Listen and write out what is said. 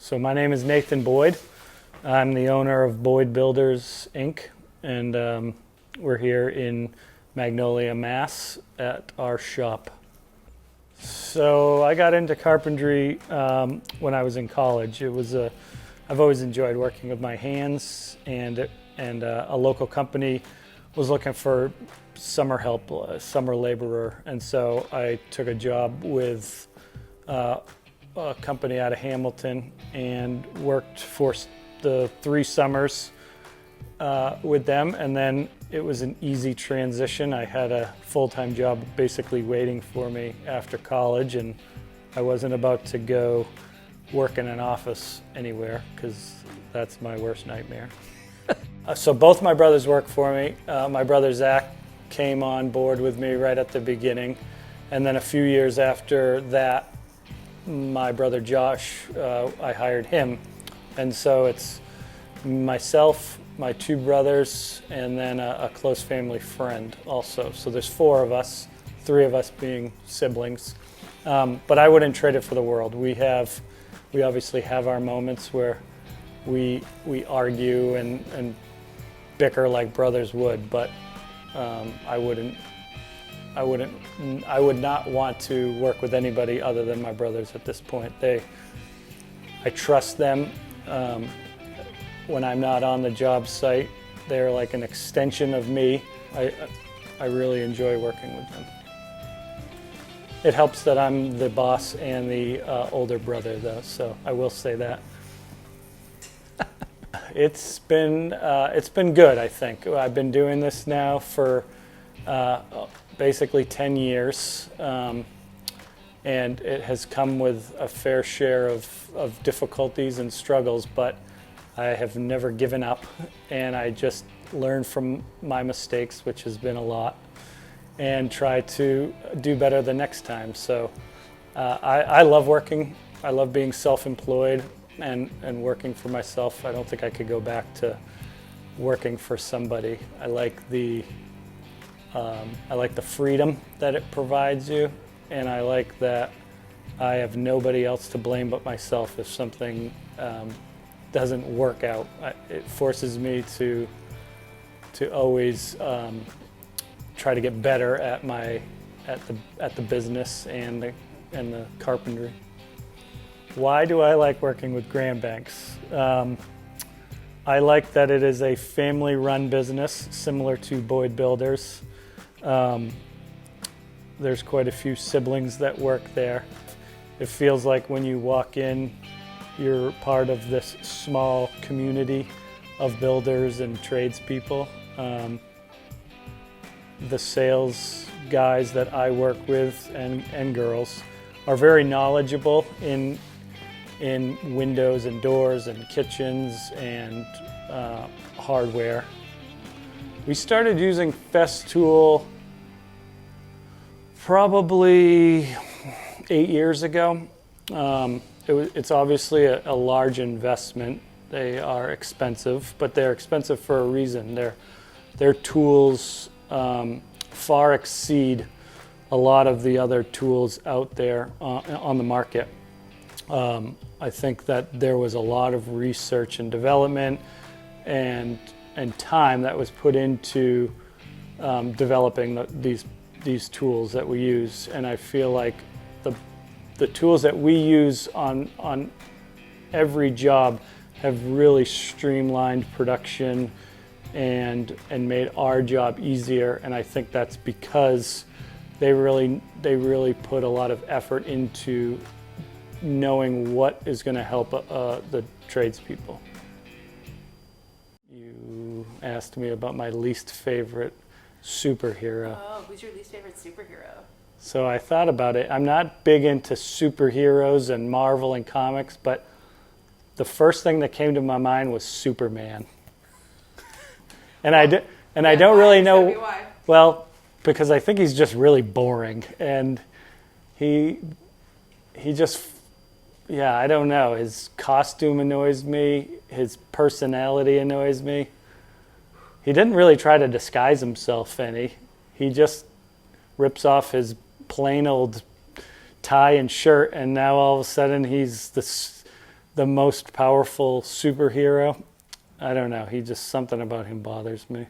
So my name is Nathan Boyd. I'm the owner of Boyd Builders, Inc., and we're here in Magnolia, Mass. at our shop. So I got into carpentry when I was in college. I've always enjoyed working with my hands, and a local company was looking for summer help, a summer laborer, and so I took a job with a company out of Hamilton and worked for the 3 summers with them, and then it was an easy transition. I had a full-time job basically waiting for me after college, and I wasn't about to go work in an office anywhere because that's my worst nightmare. So both my brothers work for me. My brother Zach came on board with me right at the beginning, and then a few years after that, my brother Josh, I hired him. And so it's myself, my 2 brothers, and then a close family friend also. So there's 4 of us, 3 of us being siblings. But I wouldn't trade it for the world. We obviously have our moments where we argue and bicker like brothers would, but I would not want to work with anybody other than my brothers at this point. I trust them. When I'm not on the job site, they're like an extension of me. I really enjoy working with them. It helps that I'm the boss and the older brother, though, so I will say that. It's been good, I think. I've been doing this now for basically 10 years, and it has come with a fair share of difficulties and struggles, but I have never given up, and I just learn from my mistakes, which has been a lot, and try to do better the next time. So I love working. I love being self-employed and working for myself. I don't think I could go back to working for somebody. I like the freedom that it provides you, and I like that I have nobody else to blame but myself if something doesn't work out. It forces me to always try to get better at the business and the carpentry. Why do I like working with Graham Banks? I like that it is a family-run business similar to Boyd Builders. There's quite a few siblings that work there. It feels like when you walk in, you're part of this small community of builders and tradespeople. The sales guys that I work with and girls are very knowledgeable in windows and doors and kitchens and hardware. We started using Festool probably 8 years ago. It's obviously a large investment. They are expensive, but they're expensive for a reason. Their tools far exceed a lot of the other tools out there on the market. I think that there was a lot of research and development and time that was put into developing these tools that we use, and I feel like the tools that we use on every job have really streamlined production and made our job easier, and I think that's because they really put a lot of effort into knowing what is going to help the tradespeople. You asked me about my least favorite superhero. Oh, who's your least favorite superhero? So I thought about it. I'm not big into superheroes and Marvel and comics, but the first thing that came to my mind was Superman. And I don't really know why. Well, because I think he's just really boring, and he just, I don't know. His costume annoys me. His personality annoys me. He didn't really try to disguise himself any. He just rips off his plain old tie and shirt, and now all of a sudden he's the most powerful superhero. I don't know. He just, something about him bothers me.